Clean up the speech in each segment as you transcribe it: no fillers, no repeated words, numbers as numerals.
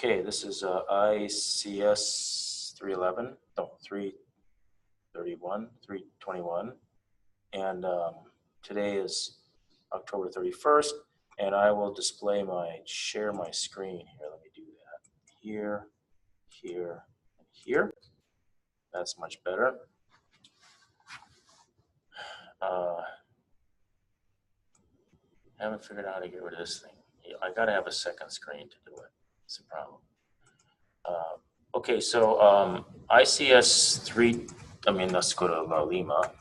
Okay, this is ICS 311, no, 331, 321. And today is October 31st, and I will share my screen here. Let me do that. Here, here, and here. That's much better. I haven't figured out how to get rid of this thing. I gotta have a second screen to do it. It's a problem. Okay, so ICS 3, let's go to Lima.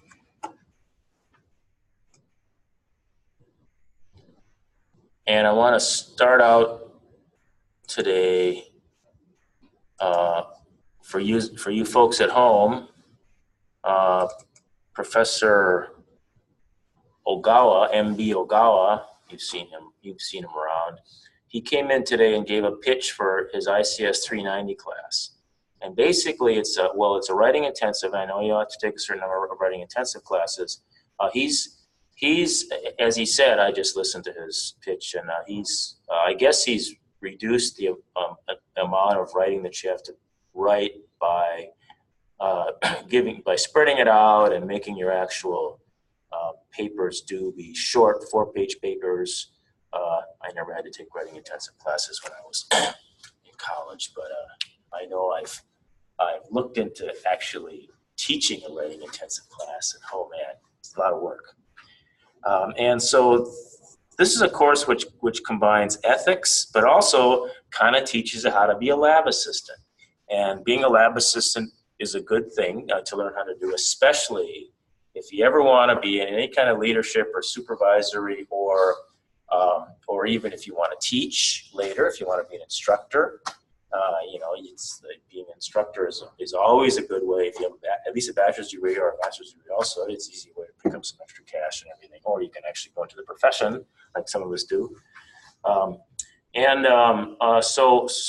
And I want to start out today for you folks at home. Professor Ogawa, MB Ogawa, you've seen him around. He came in today and gave a pitch for his ICS 390 class. And basically it's a writing intensive. I know you have to take a certain number of writing intensive classes. He's, as he said, I just listened to his pitch, and I guess he's reduced the amount of writing that you have to write by by spreading it out and making your actual papers be short 4-page papers. I never had to take writing intensive classes when I was in college, but I know I've looked into actually teaching a writing intensive class, and oh man, it's a lot of work. And so this is a course which combines ethics, but also kind of teaches you how to be a lab assistant. And being a lab assistant is a good thing to learn how to do, especially if you ever want to be in any kind of leadership or supervisory, or even if you want to teach later, if you want to be an instructor. Being an instructor is always a good way. If you have at least a bachelor's degree or a master's degree, also it's an easy way to pick up some extra cash and everything. Or you can actually go into the profession, like some of us do. So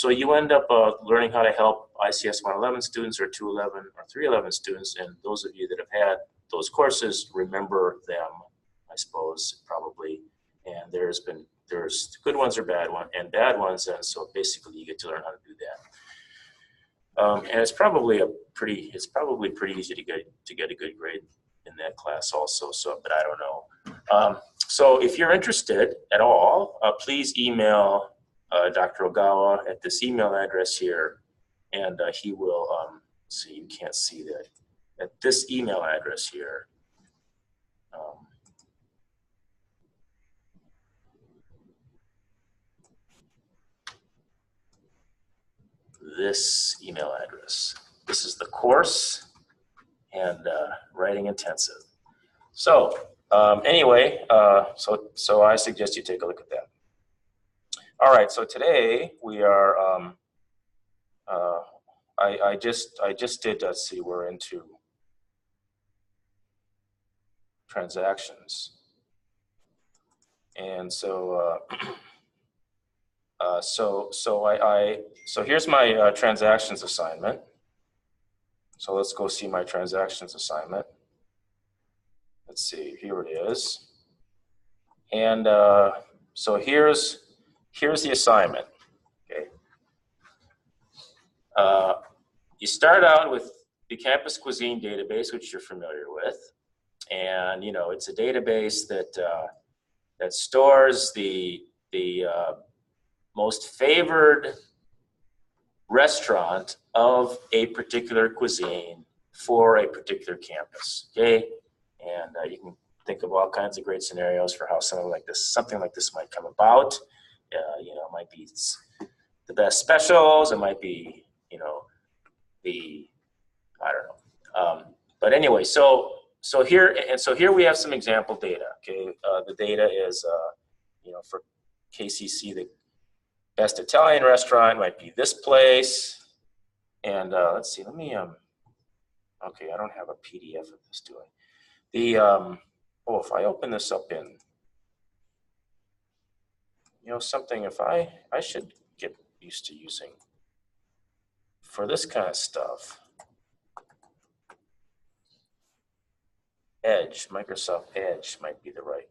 you end up learning how to help ICS 111 students or 211 or 311 students. And those of you that have had those courses remember them, I suppose, probably. And there's good ones or bad ones, and so basically you get to learn how to do that. And it's probably pretty easy to get a good grade in that class also. So, but I don't know. So if you're interested at all, please email Dr. Ogawa at this email address here, and he will. So you can't see that at this email address here. This email address. This is the course and writing intensive. So anyway, so I suggest you take a look at that. All right. So today we are. I just did. Let's see. We're into transactions, and so. So here's my transactions assignment. So let's go see my transactions assignment. Let's see, here it is. And so here's the assignment. Okay. You start out with the Campus Cuisine database, which you're familiar with, and it's a database that stores the most favored restaurant of a particular cuisine for a particular campus, okay? And you can think of all kinds of great scenarios for how something like this might come about. It might be the best specials, it might be, I don't know. But anyway, so here we have some example data, okay? The data is, for KCC, the best Italian restaurant might be this place. And let's see, let me, okay, I don't have a PDF of this, do I? If I open this up in, something, if I should get used to using, for this kind of stuff, Edge, Microsoft Edge might be the right.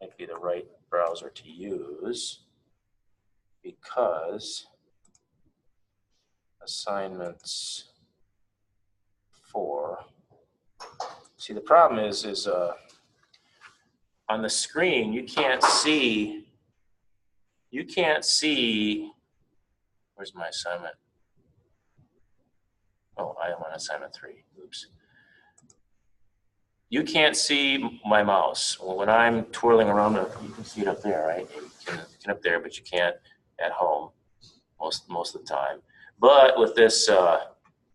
might be the right browser to use, because assignments 4. See, the problem is on the screen you can't see. Where's my assignment? Oh, I am on assignment 3. Oops. You can't see my mouse. Well, when I'm twirling around, you can see it up there, right? You can up there, but you can't at home most of the time. But with this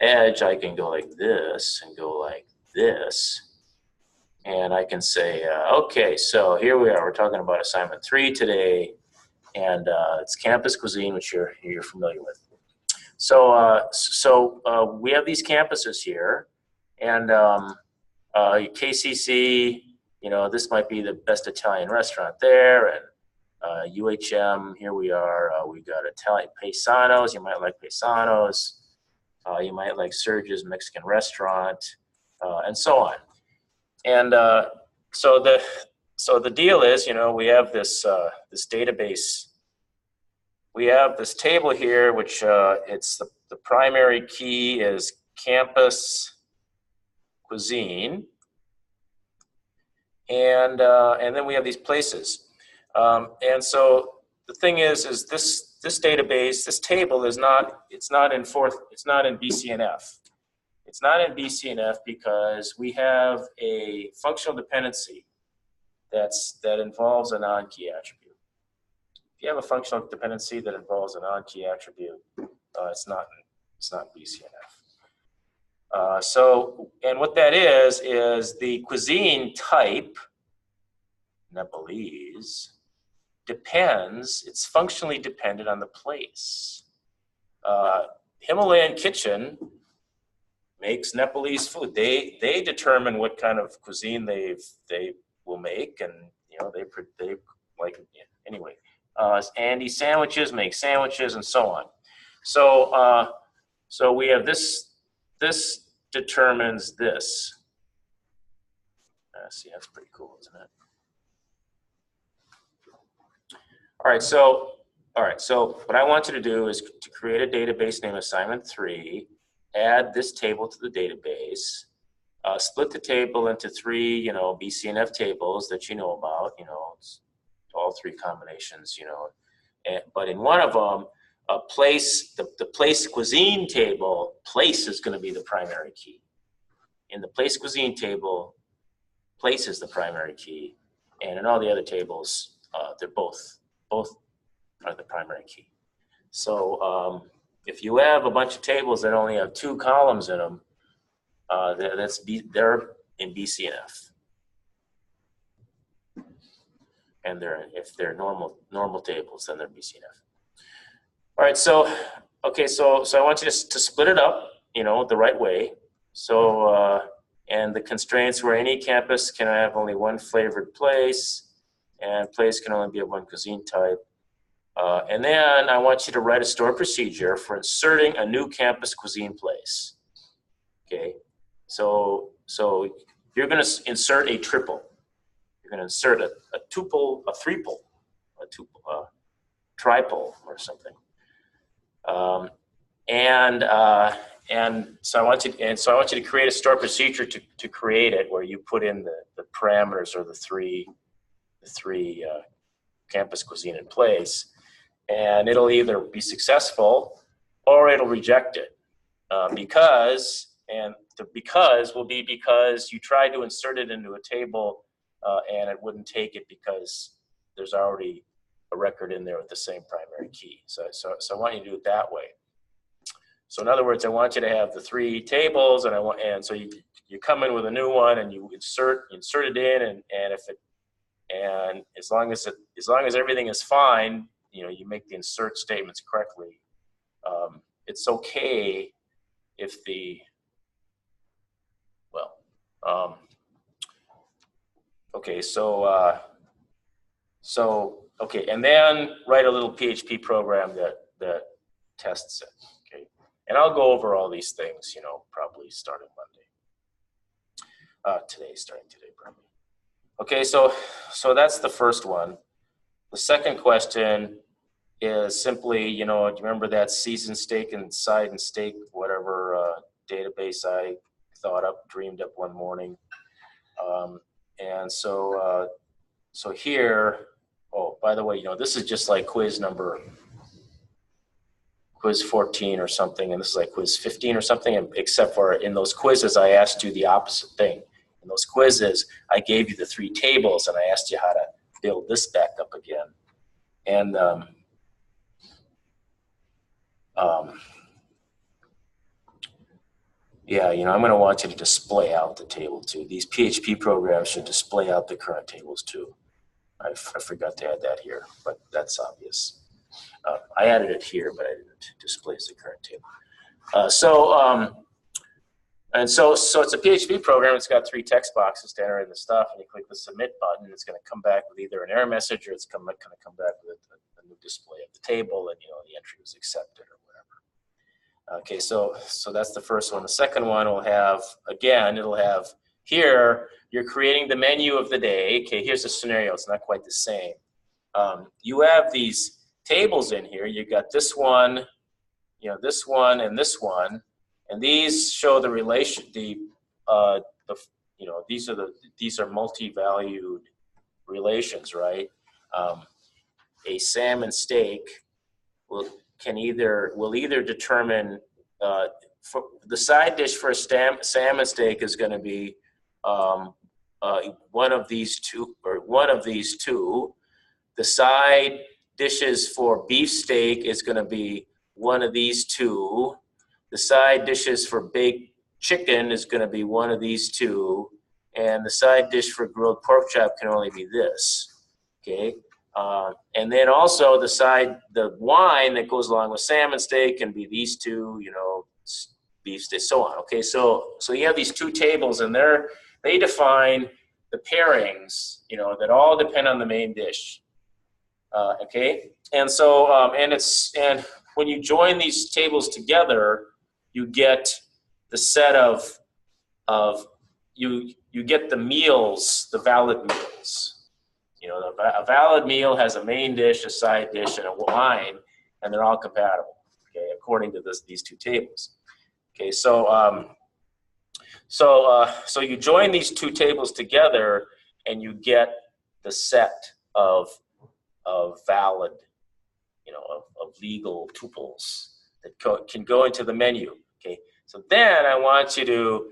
edge, I can go like this and go like this. And I can say, okay, so here we are. We're talking about assignment 3 today. And it's Campus Cuisine, which you're familiar with. So we have these campuses here. And KCC, this might be the best Italian restaurant there, and UHM, here we are, we got Italian Paisanos, you might like Paisanos, you might like Serge's Mexican Restaurant, and so on. And so the deal is, we have this this database. We have this table here, which it's the primary key is Campus Cuisine, and then we have these places, and so the thing is this database, this table is not in BCNF. It's not in BCNF because we have a functional dependency that involves a non-key attribute. If you have a functional dependency that involves a non-key attribute, it's not BCNF. And what that is the cuisine type, Nepalese, it's functionally dependent on the place. Himalayan Kitchen makes Nepalese food. They determine what kind of cuisine they will make, and they like it anyway. Andy Sandwiches make sandwiches, and so on. So we have this determines this. See, that's pretty cool, isn't it? All right, so what I want you to do is to create a database named assignment 3, add this table to the database, split the table into 3, BCNF tables that you know about, it's all 3 combinations, but in one of them, the place cuisine table, place is going to be the primary key. In the place cuisine table, place is the primary key, and in all the other tables, they're both are the primary key. So if you have a bunch of tables that only have 2 columns in them, they're in BCNF. And if they're normal tables, then they're BCNF. All right, so I want you to split it up, the right way. So and the constraints were any campus can have only 1 flavored place, and place can only be of 1 cuisine type. And then I want you to write a stored procedure for inserting a new campus cuisine place. Okay, so you're going to insert a triple. You're going to insert a tuple, a threeple, a triple, or something. And so I want you to create a stored procedure to create it, where you put in the parameters or the three campus cuisine in place, and it'll either be successful or it'll reject it. Because will be because you tried to insert it into a table and it wouldn't take it because there's already a record in there with the same primary key. So I want you to do it that way. So in other words, I want you to have the 3 tables, and so you come in with a new one and you insert it in, and as long as everything is fine, you make the insert statements correctly. It's okay if okay, and then write a little PHP program that tests it. Okay, and I'll go over all these things, probably starting Monday. Starting today, probably. Okay, so that's the first one. The second question is simply, you know, do you remember that seasoned steak and side and steak, whatever database I dreamed up one morning? And so here, oh, by the way, you know, this is just like quiz 14 or something, and this is like quiz 15 or something, except for in those quizzes, I asked you the opposite thing. In those quizzes, I gave you the three tables, and I asked you how to build this back up again. And yeah, you know, I'm going to want you to display out the table too. These PHP programs should display out the current tables too. I forgot to add that here, but that's obvious. I added it here, but I didn't display as the current table. So it's a PHP program. It's got three text boxes to enter in the stuff, and you click the submit button. It's going to come back with either an error message or it's going to come back with a new display of the table, and you know the entry was accepted or whatever. Okay, so that's the first one. The second one will have, again, it'll have here, you're creating the menu of the day. Okay, here's the scenario. It's not quite the same. You have these tables in here. You got this one, you know, this one, and this one, and these show the relation. You know, these are multi-valued relations, right? A salmon steak will either determine for the side dish for a salmon steak is going to be one of these two. The side dishes for beef steak is going to be one of these two. The side dishes for baked chicken is going to be one of these two. And the side dish for grilled pork chop can only be this. Okay. And then also the wine that goes along with salmon steak can be these two, you know, beef steak, so on. Okay. So you have these two tables, and they define the pairings, you know, that all depend on the main dish. Okay, and so and when you join these tables together, you get the set of you get the meals, the valid meals. You know, a valid meal has a main dish, a side dish, and a wine, and they're all compatible. Okay, according to these two tables. Okay, so you join these two tables together, and you get the set of valid, you know, of legal tuples that can go into the menu. Okay, so then I want you to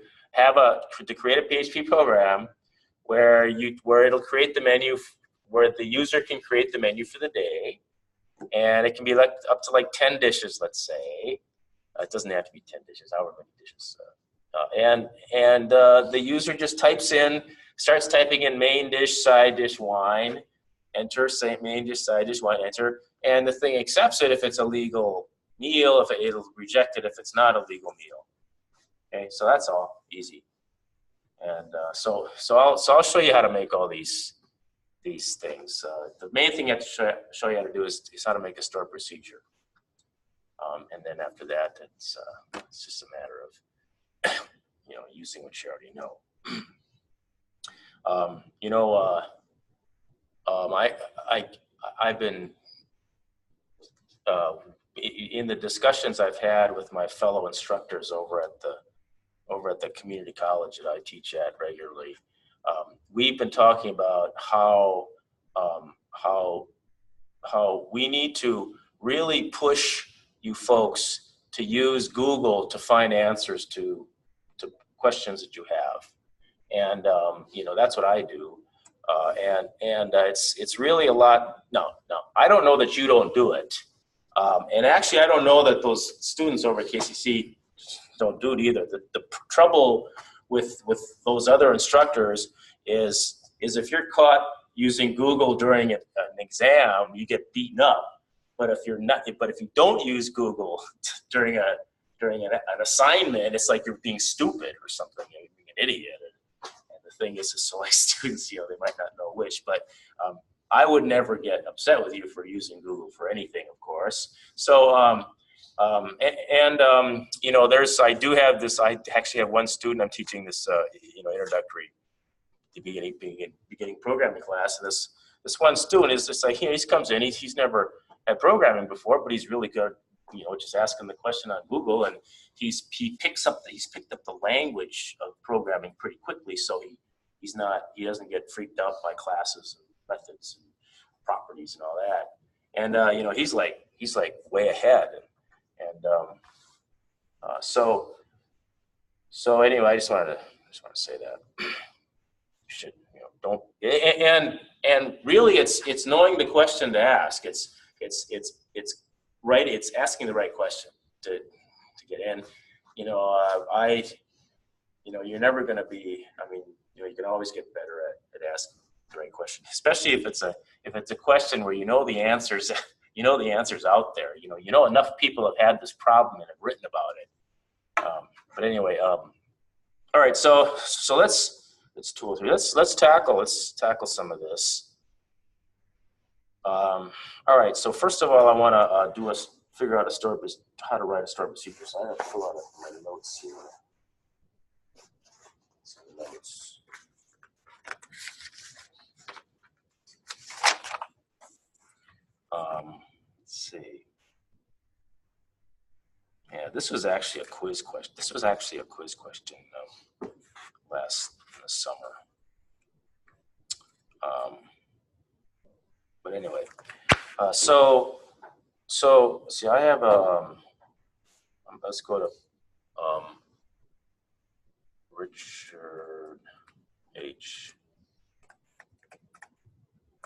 create a PHP program where it'll create the menu, where the user can create the menu for the day, and it can be like up to like 10 dishes, let's say. It doesn't have to be 10 dishes, however many dishes. The user just starts typing in main dish, side dish, wine. Enter, say main dish, side dish, wine, enter, and the thing accepts it if it's a legal meal. It'll reject it if it's not a legal meal. Okay, so that's all easy. And so I'll show you how to make all these things. The main thing I have to show you how to do is how to make a stored procedure. And then after that, it's just a matter of you know, using what you already know. You know. I've been in the discussions I've had with my fellow instructors over at the community college that I teach at regularly. We've been talking about how we need to really push you folks to use Google to find answers to questions that you have, and you know, that's what I do. It's really a lot. No, I don't know that you don't do it. And actually, I don't know that those students over at KCC don't do it either. The trouble with those other instructors is if you're caught using Google during an exam, you get beaten up. But if you don't use Google during an assignment, it's like you're being stupid or something. You're being an idiot. Thing is to select students, you know, they might not know which, but I would never get upset with you for using Google for anything, of course. So, you know, I actually have one student I'm teaching this, you know, introductory the beginning programming class. And this one student is just like, he comes in, he's never had programming before, but he's really good, just asking the question on Google, and he picked up the language of programming pretty quickly. So he doesn't get freaked out by classes and methods and properties and all that. And he's like way ahead. And so anyway, I just wanted to say that you should don't and really it's knowing the question to ask. It's right. It's asking the right question to get in. You're never going to be. I mean, you can always get better at asking the right question, especially if it's a question where the answers. The answers out there. Enough people have had this problem and have written about it. But anyway, all right. So let's 203. Let's tackle some of this. All right. So first of all, I want to figure out how to write a stored procedure. So I have to pull out my notes here. Notes. Let's see. Yeah, this was actually a quiz question. Last summer. But anyway, so see, I have let's go to Richard H.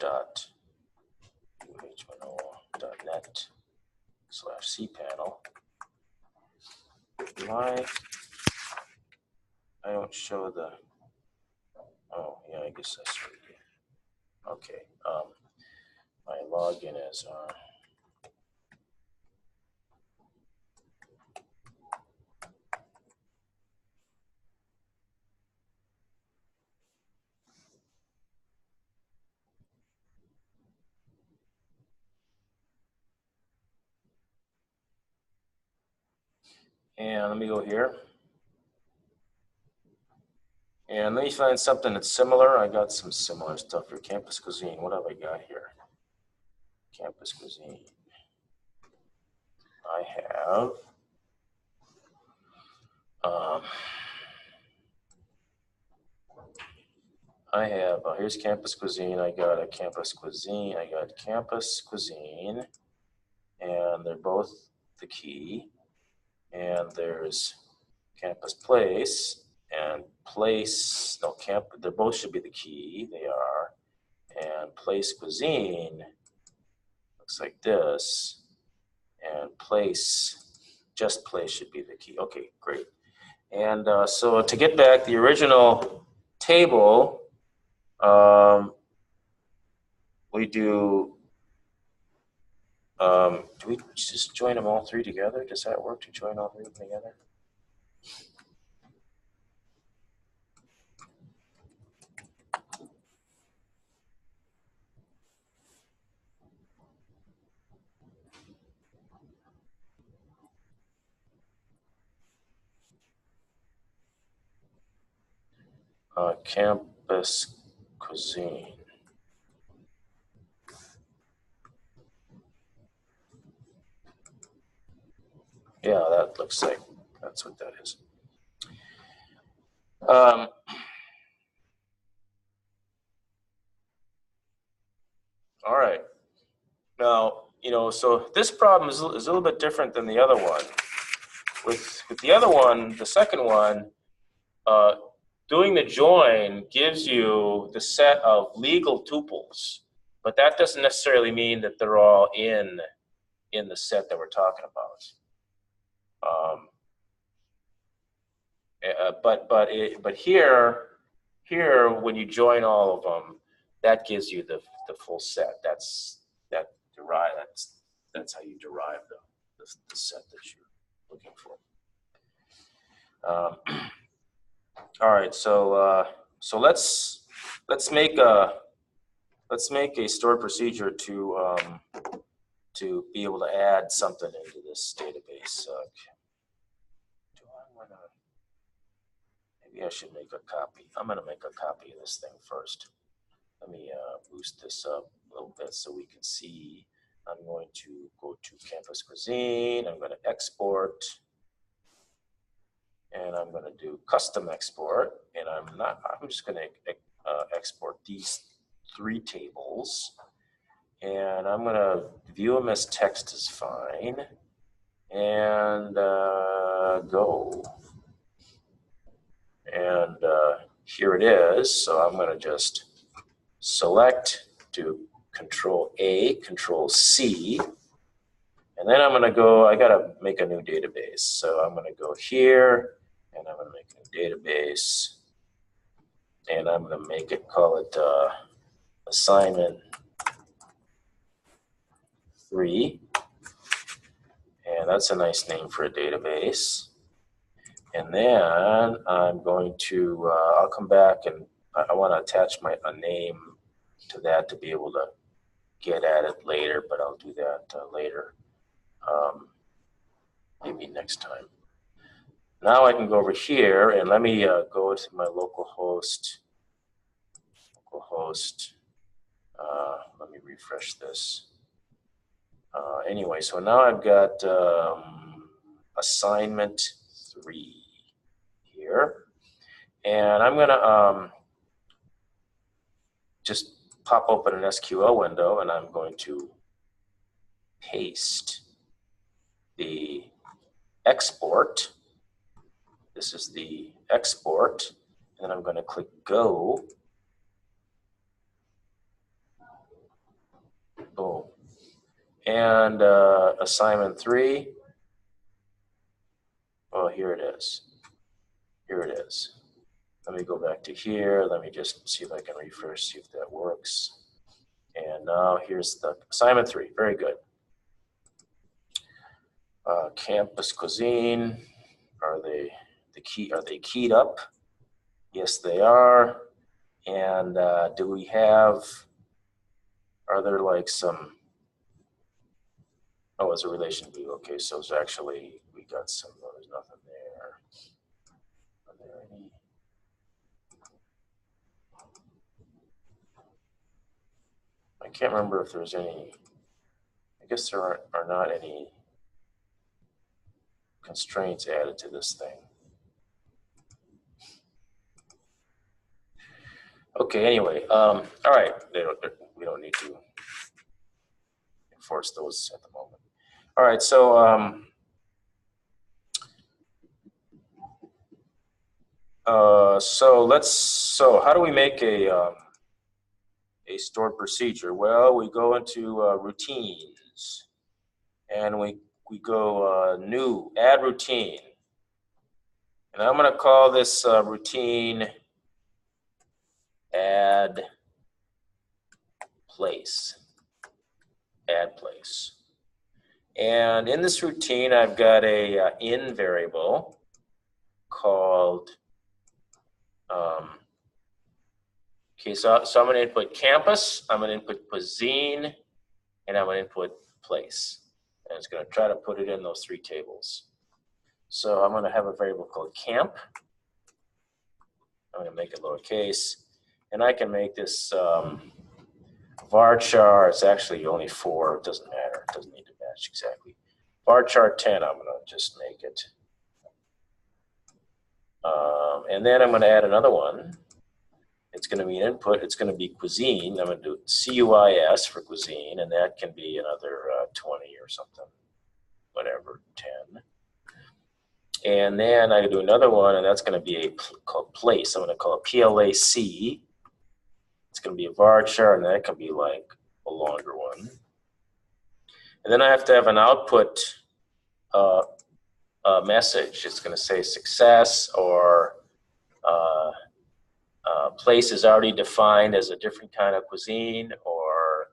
UHMNO.net/cpanel. I don't show the. Oh yeah, I guess that's right here. Okay. My login is and let me go here. And let me find something that's similar. I got some similar stuff for Campus Cuisine. What have I got here? Campus Cuisine. I have, here's Campus Cuisine. I got a Campus Cuisine. I got Campus Cuisine. And they're both the key. And there's Campus Place. And Place, no, they both should be the key. They are. And Place Cuisine looks like this. And Place, just Place should be the key. Okay, great. And so to get back the original table, we do we just join them all three together? Does that work to join all three of them together? Campus Cuisine. Yeah, that looks like that's what that is. All right. Now, so this problem is a little bit different than the other one. With the other one, the second one, doing the join gives you the set of legal tuples, but that doesn't necessarily mean that they're all in the set that we're talking about. But here when you join all of them, that gives you the full set. That's how you derive the set that you're looking for. All right, so let's make a stored procedure to be able to add something into this database. Do I want to? Maybe I should make a copy. I'm going to make a copy of this thing first. Let me boost this up a little bit so we can see. I'm going to go to Campus Cuisine. I'm going to export. And I'm going to do custom export. And I'm just going to export these 3 tables. And I'm going to view them as text is fine. And go. And here it is. So I'm going to just select, do Control A, Control C. And then I'm going to go, I got to make a new database. So I'm going to go here, and I'm going to make a new database. And I'm going to make it, call it assignment 3. And that's a nice name for a database. And then I'm going to, I'll come back and I want to attach a name to that to be able to get at it later, but I'll do that later, maybe next time. Now I can go over here and let me go to my local host. Let me refresh this. Anyway, so now I've got assignment 3 here. And I'm going to just pop open an SQL window, and I'm going to paste the export. This is the export. And I'm going to click Go. Boom. And assignment 3. Oh, here it is. Here it is. Let me go back to here. Let me just see if I can refresh, see if that works. And now here's the assignment 3. Very good. Campus Cuisine. Are they keyed up? Yes, they are. And do we have? Are there like some? Oh, it's a relation view. Okay, so it's actually we got some. Oh, there's nothing there. Are there any? I can't remember if there's any. I guess there are not any constraints added to this thing. Okay, anyway, all right, we don't need to enforce those at the moment. All right, so so how do we make a stored procedure? Well, we go into routines, and we go new, add routine, and I'm going to call this routine add place. Add place. And in this routine, I've got a in variable called, okay, so I'm going to input campus, I'm going to input cuisine, and I'm going to input place. And it's going to try to put it in those 3 tables. So I'm going to have a variable called camp. I'm going to make it lowercase. And I can make this varchar, it's actually only 4, it doesn't matter, it doesn't need to match exactly. Varchar 10, I'm going to just make it. And then I'm going to add another one. It's going to be an input, it's going to be cuisine. I'm going to do CUIS for cuisine, and that can be another 20 or something, whatever, 10. And then I do another one, and that's going to be called place. I'm going to call it PLAC. It's going to be a varchar, and that can be like a longer one. And then I have to have an output message. It's going to say success, or place is already defined as a different kind of cuisine, or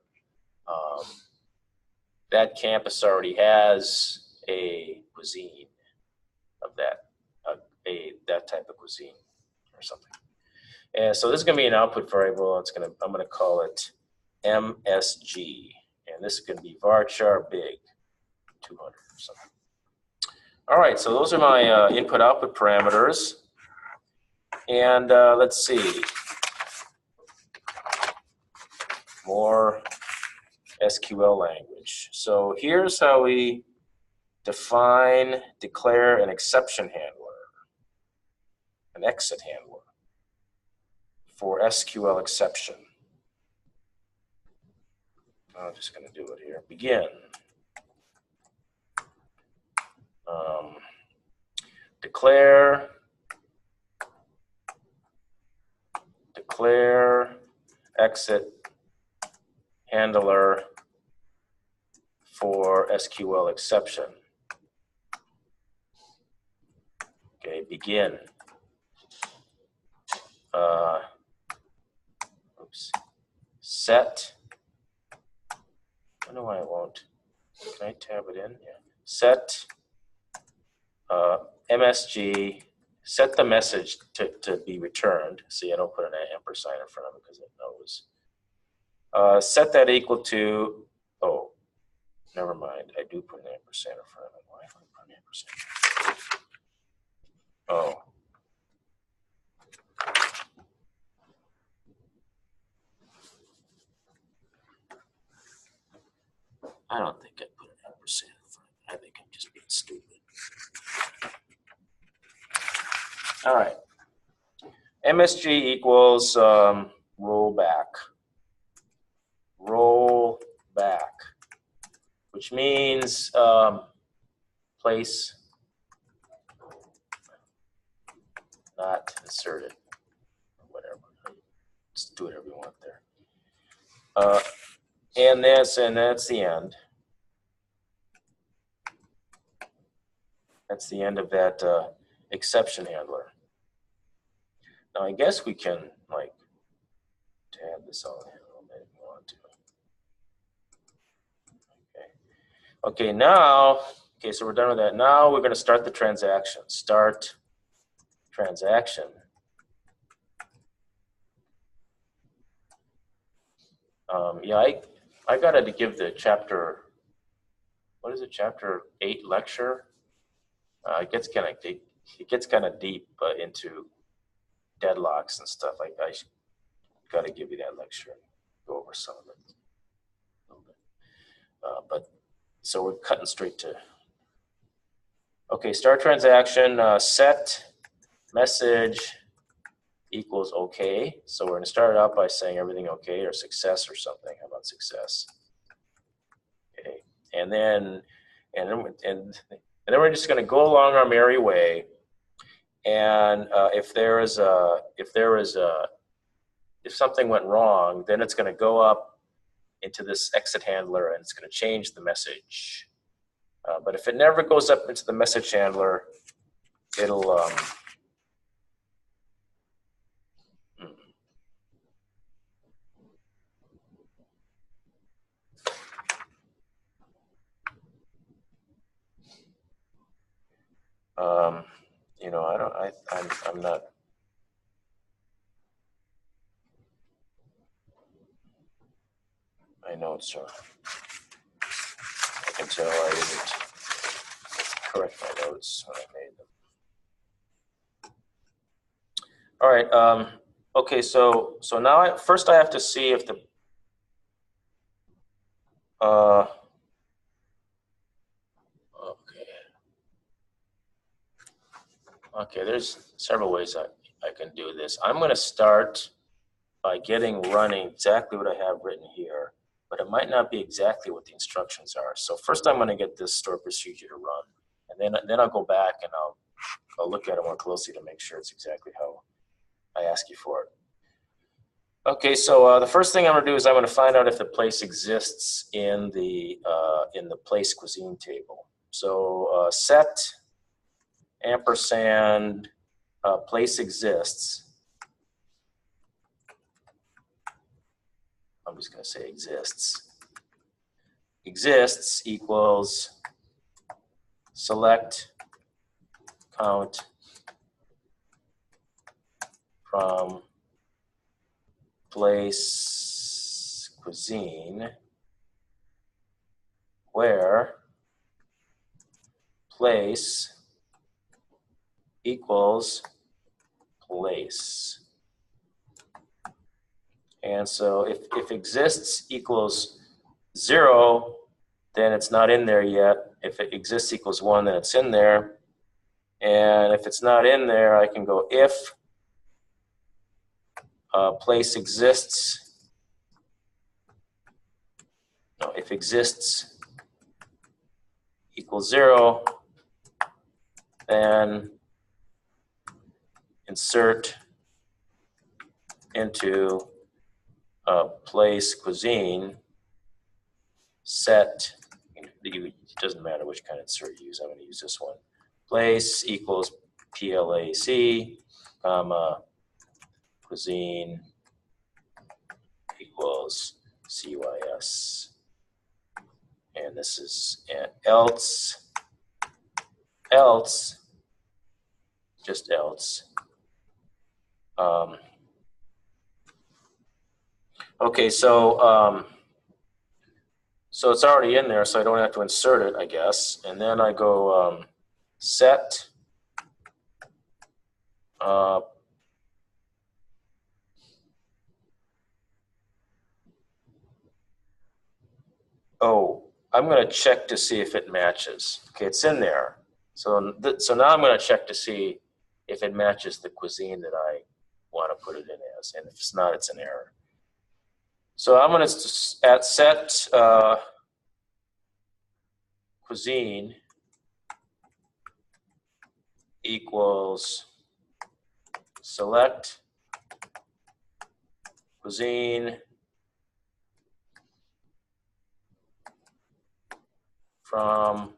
that campus already has a cuisine of that, that type of cuisine or something. And so this is going to be an output variable. I'm going to call it MSG, and this is going to be varchar big 200 or something. All right, so those are my input-output parameters. And let's see. More SQL language. So here's how we define, declare an exception handler, an exit handler for SQL exception. I'm just going to do it here. Begin. Declare exit handler for SQL exception. Okay, begin. Set. I don't know why it won't. Can I tab it in? Yeah. Set MSG. Set the message to be returned. See, I don't put an ampersand in front of it because it knows. Set that equal to, oh, never mind. I do put an ampersand in front of it. Why do I put an ampersand? Oh. I don't think I put an ampersand in front of it. I think I'm just being stupid. All right. MSG equals rollback. Roll back, which means place, not inserted, or whatever. Just do whatever you want there. And that's the end. That's the end of that exception handler. Now I guess we can like tab this all in a little bit if we want to. Okay, now, so we're done with that. Now we're going to start the transaction. Start transaction. Yeah, I got to give the chapter, what is it, chapter 8 lecture? It gets kind of deep into deadlocks and stuff. I got to give you that lecture and go over some of it a little bit. But so we're cutting straight to. Okay, start transaction. Set message equals okay. So we're going to start out by saying everything okay or success or something. How about success? Okay, and then we're just going to go along our merry way. And if something went wrong, then it's going to go up into this exit handler and it's going to change the message. But if it never goes up into the message handler, it'll you know, I'm not. I know it's I can tell I didn't correct my notes when I made them. All right. Okay. So now first I have to see if the okay. There's several ways I can do this. I'm going to start by getting running exactly what I have written here, but it might not be exactly what the instructions are. So first I'm going to get this stored procedure to run, and then I'll go back and I'll look at it more closely to make sure it's exactly how I ask you for it. Okay, so the first thing I'm going to do is I'm going to find out if the place exists in the place cuisine table. So set ampersand place exists. I'm just going to say exists. Exists equals select count from place cuisine where place equals place. And so if exists equals 0, then it's not in there yet. If it exists equals 1, then it's in there. And if it's not in there, I can go if place exists. No, if exists equals 0, then insert into place cuisine set. It doesn't matter which kind of insert you use. I'm going to use this one. Place equals PLAC, comma, cuisine equals CYS. And this is else, just else. Okay, so it's already in there, so I don't have to insert it, I guess. And then I go set I'm going to check to see if it matches. Okay, it's in there. So now I'm going to check to see if it matches the cuisine that I want to put it in as. And if it's not, it's an error. So I'm going to at set cuisine equals select cuisine from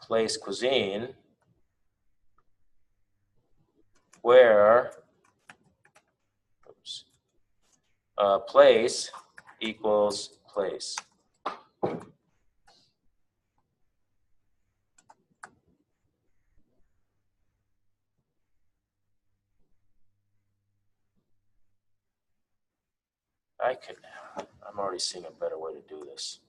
place cuisine where place equals place. I'm already seeing a better way to do this.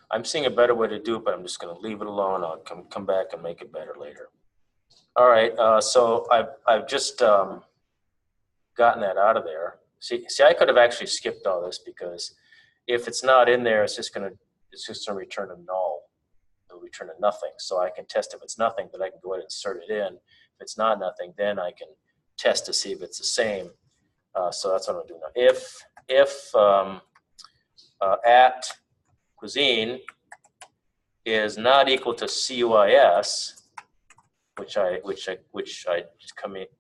I'm seeing a better way to do it, but I'm just going to leave it alone. I'll come back and make it better later. All right, so I've just gotten that out of there. See, I could have actually skipped all this because if it's not in there, it's just going to return a null. It'll return a nothing. So I can test if it's nothing, but I can go ahead and insert it in. If it's not nothing, then I can test to see if it's the same. So that's what I'm doing now. If at cuisine is not equal to CUIS, which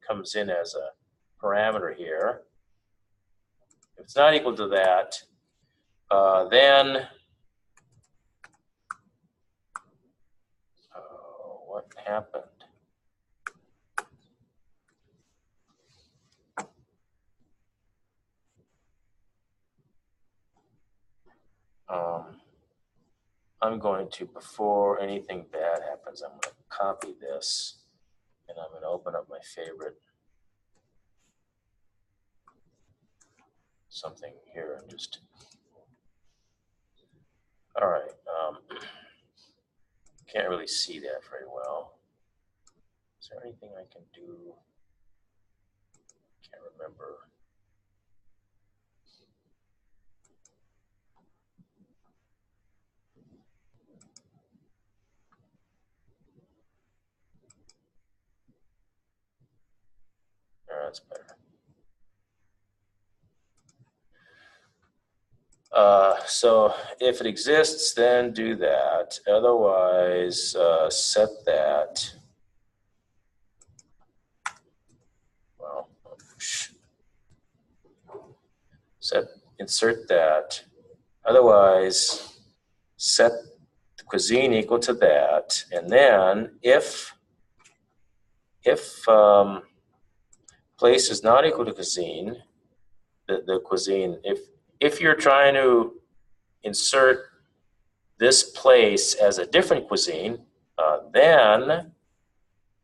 comes in as a parameter here. If it's not equal to that, then what happened? I'm going to, before anything bad happens, I'm going to copy this and I'm going to open up my favorite something here and just, all right, can't really see that very well. Is there anything I can do? Can't remember. That's better. So if it exists, then do that. Otherwise, set that. Well, insert that. Otherwise, set the cuisine equal to that. And then if place is not equal to cuisine, the cuisine, if you're trying to insert this place as a different cuisine, then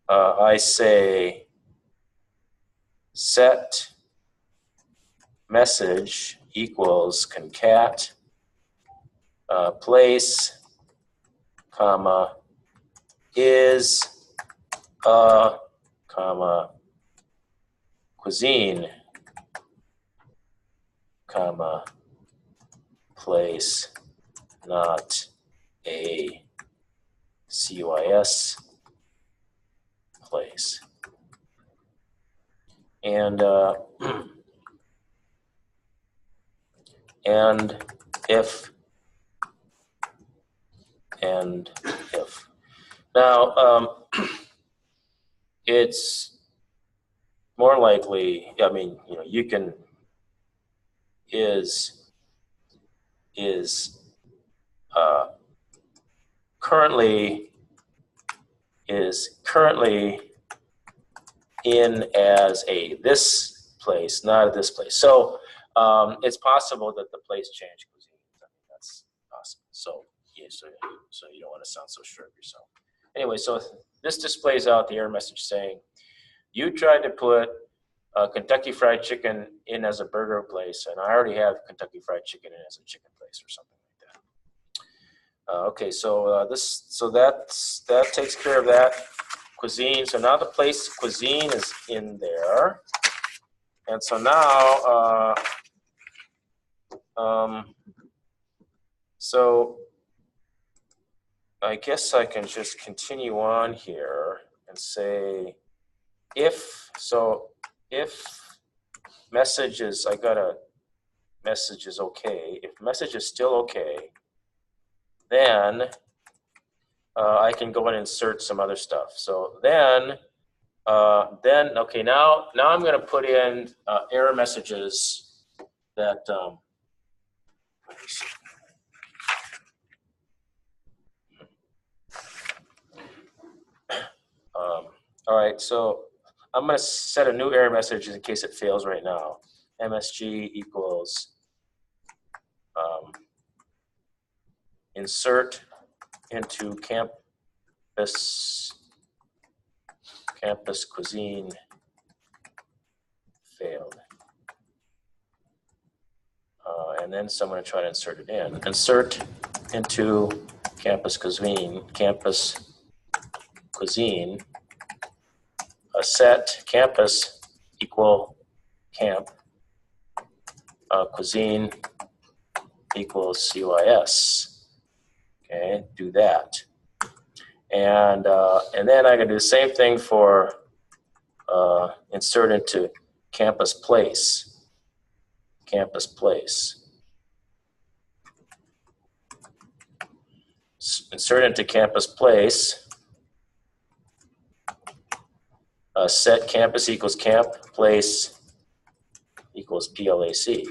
I say set message equals concat place, comma, is, comma, cuisine, comma, place, not a CUIS place. And and if now it's more likely, I mean, you know, you can is uh, currently in as a this place, not a this place. So it's possible that the place changed cuisine. I mean, that's possible. So yeah, so you don't want to sound so sure of yourself. Anyway, so this displays out the error message saying you tried to put Kentucky Fried Chicken in as a burger place, and I already have Kentucky Fried Chicken in as a chicken place or something like that. Okay, so that takes care of that. Cuisine. So now the place cuisine is in there, and so now, so I guess I can just continue on here and say if message is, I got a message is okay. If message is still okay, then I can go and insert some other stuff. So then okay, now I'm going to put in error messages that let me see. All right, so I'm going to set a new error message in case it fails right now. MSG equals insert into campus cuisine failed. And then so I'm going to try to insert it in. Insert into campus cuisine, set campus equal camp, cuisine equals CUIS. Okay, do that. And then I can do the same thing for insert into campus place. Insert into campus place. Set campus equals camp, place equals PLAC.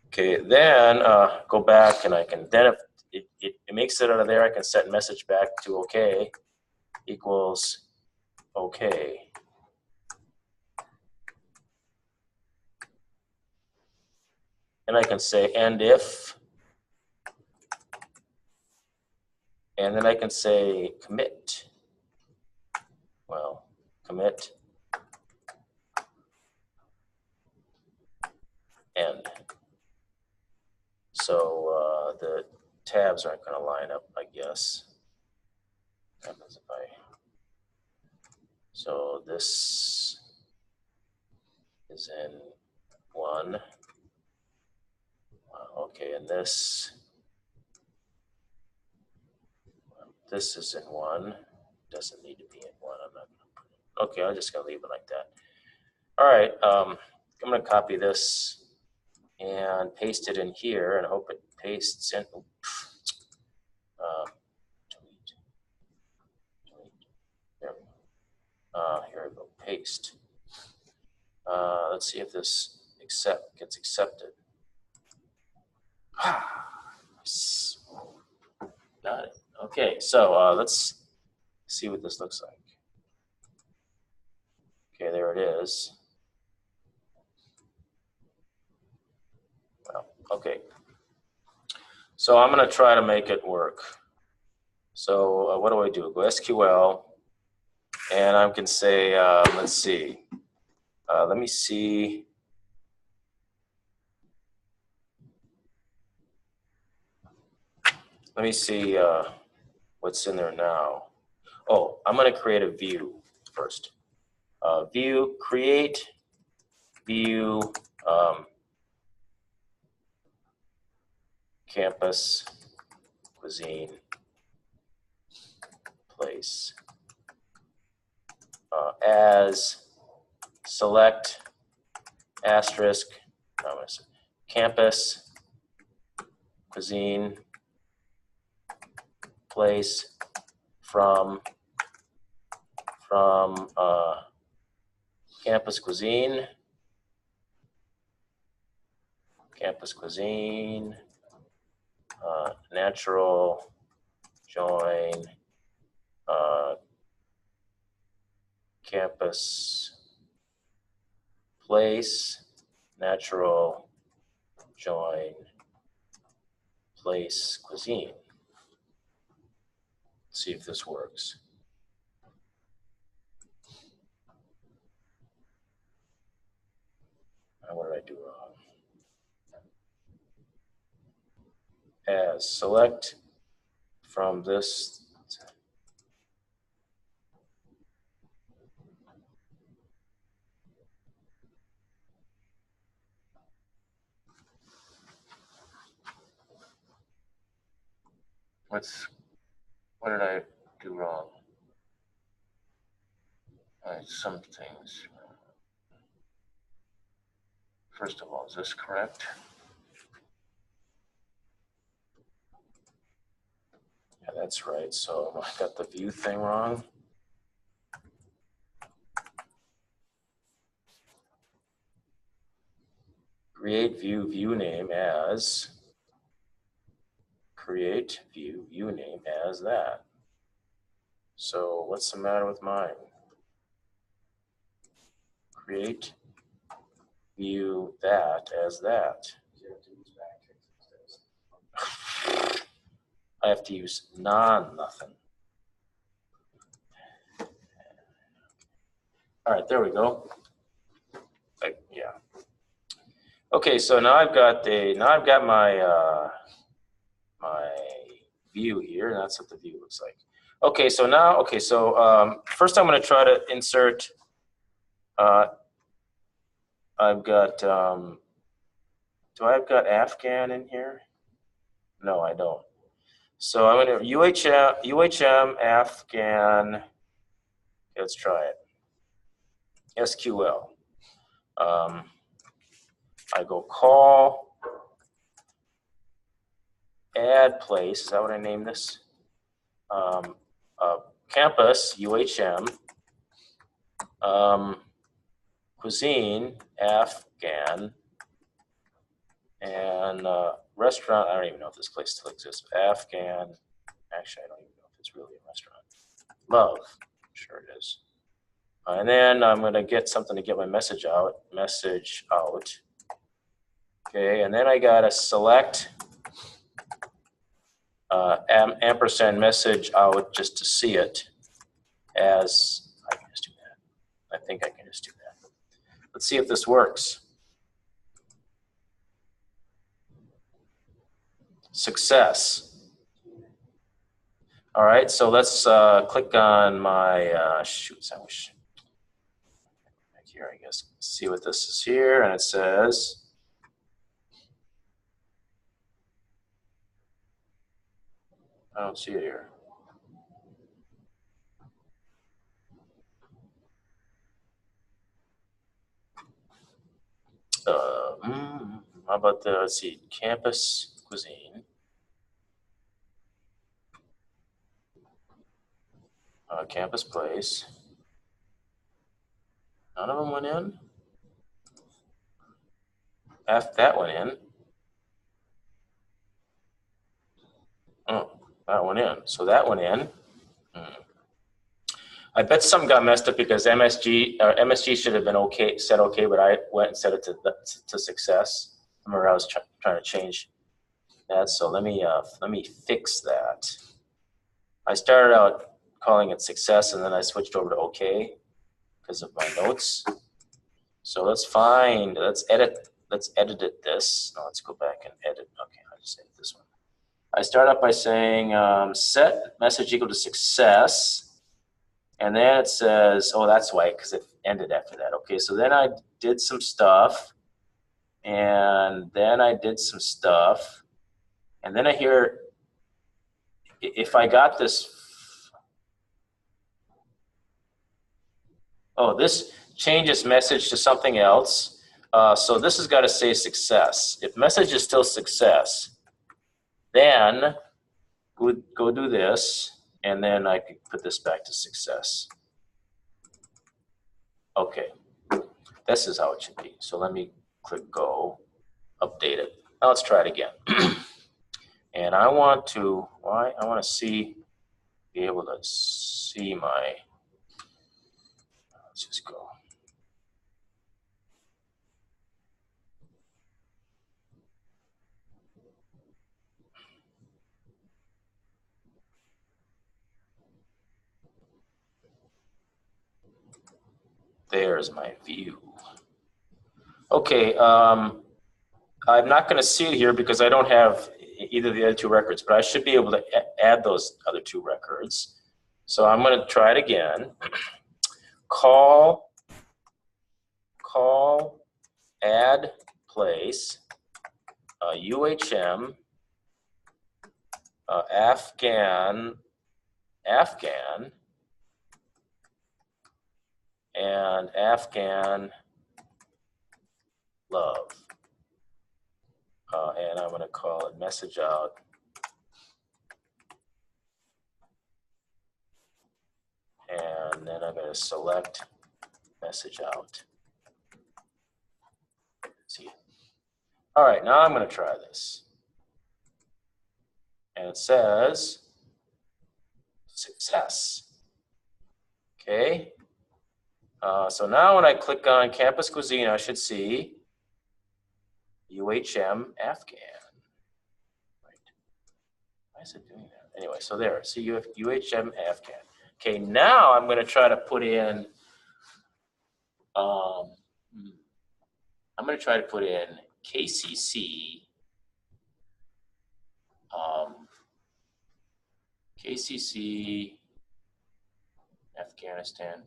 Okay, then go back and I can, then if it makes it out of there, I can set message back to okay equals okay. And I can say and if, and then I can say commit. Well, commit end. So the tabs aren't going to line up, I guess. What happens if so this is in 1. Okay, and this is in 1. Doesn't need to be in 1. I'm not going to put it. Okay, I'm just going to leave it like that. All right, I'm going to copy this and paste it in here, and hope it pastes in. There we go. Here we go. Paste. Let's see if this gets accepted. Got it. Okay, so let's see what this looks like. Okay, there it is. Well, okay. So I'm going to try to make it work. So what do? Go SQL, and I can say, let's see. Let me see. Let me see what's in there now. Oh, I'm going to create a view. first. View, create, view, campus, cuisine, place. As, select, asterisk, campus, cuisine, place, from campus cuisine, natural, join, campus, place, natural, join, place, cuisine. Let's see if this works. What did I do wrong? As, select from this. What did I do wrong? Some things. First of all, is this correct? Yeah, that's right. So I got the view thing wrong. Create view name as, create view name as that. So what's the matter with mine? Create view that as that. I have to use nothing. All right, there we go. Yeah. Okay, so now I've got my my view here, and that's what the view looks like. Okay, so now, first I'm going to try to insert. I've got. Do I've got Afghan in here? No, I don't. So I'm going to UHM Afghan. Let's try it. SQL. I go call, add place. Is that what I named this? Campus UHM. Cuisine Afghan. And restaurant. I don't even know if this place still exists. Afghan. Actually, I don't even know if it's really a restaurant. Love. Sure it is. And then I'm going to get something to get my message out. Okay, and then I got to select ampersand message out just to see it as, I can just do that. I think I can just do that. Let's see if this works. Success. All right, so let's click on my, shoot, I wish. Here, I guess, see what this is here, and it says, I don't see it here. How about the, let's see, campus cuisine. Campus place. None of them went in. That went in. Oh, that went in. So that went in. I bet some got messed up because MSG should have been okay, set okay, but I went and set it to success. I remember I was trying to change that. So let me fix that. I started out calling it success, and then I switched over to okay because of my notes. So let's edit this. No, let's go back and edit. Okay, I'll just edit this one. I start out by saying set message equal to success. And then it says, oh, that's why, because it ended after that. Okay, so then I did some stuff, and then I did some stuff, and then I hear, if I got this, oh, this changes message to something else. So this has got to say success. If message is still success, then go do this, and then I can put this back to success. Okay, this is how it should be. So let me click go, update it. Now let's try it again. And I want to, why? I want to see, be able to see my, let's just go. There's my view. Okay, I'm not going to see it here because I don't have either of the other two records, but I should be able to add those other two records. So I'm going to try it again. Call, add place, UHM, Afghan, and Afghan love. And I'm going to call it message out. And then I'm going to select message out. See. All right, now I'm going to try this. And it says success. Okay. So now when I click on Campus Cuisine, I should see UHM Afghan. Right. Why is it doing that? Anyway, so there. See UHM Afghan. Okay, now I'm going to try to put in. I'm going to try to put in KCC. KCC, Afghanistan,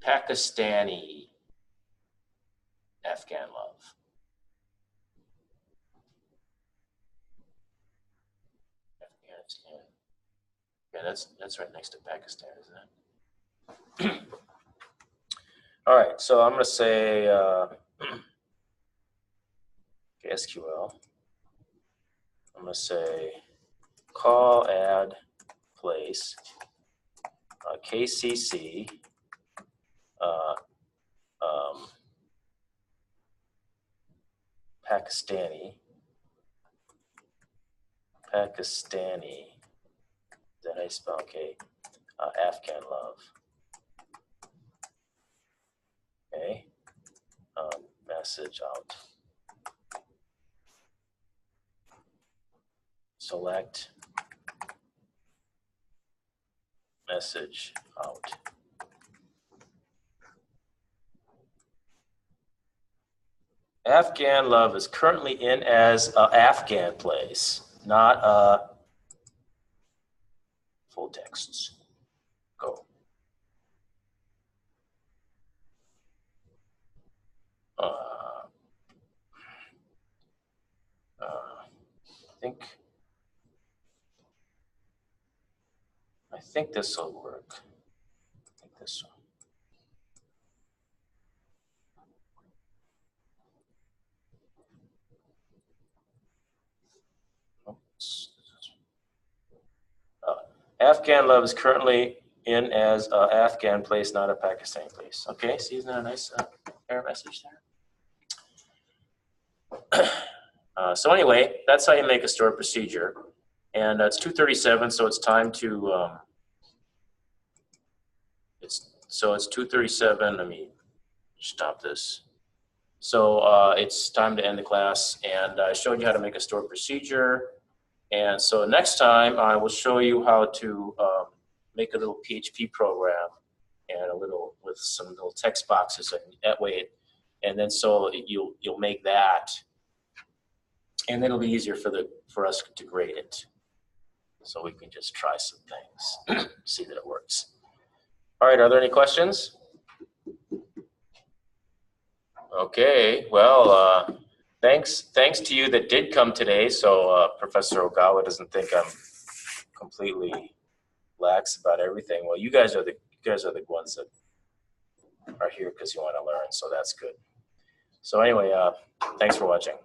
Pakistani Afghan love. Afghanistan. Yeah, that's right next to Pakistan, isn't it? All right, so I'm going to say SQL. I'm going to say call add place KCC Pakistani. That I spell okay. Afghan love. Okay. Message out. Select message out. Afghan love is currently in as Afghan place, not full texts. Go. I think this will work. I think this one. Afghan love is currently in as Afghan place, not a Pakistani place. Okay, see, isn't that a nice error message there? So anyway, that's how you make a stored procedure. And it's 2:37, so it's time to, it's 2:37. Let me stop this. So it's time to end the class, and I showed you how to make a stored procedure. And so next time I will show you how to make a little PHP program and with some little text boxes, and that way, and then so you'll make that, and then it'll be easier for us to grade it. so we can just try some things, see that it works. All right, are there any questions? Okay, well, thanks to you that did come today, so Professor Ogawa doesn't think I'm completely lax about everything. Well, you guys are the ones that are here because you want to learn, so that's good. So anyway, thanks for watching.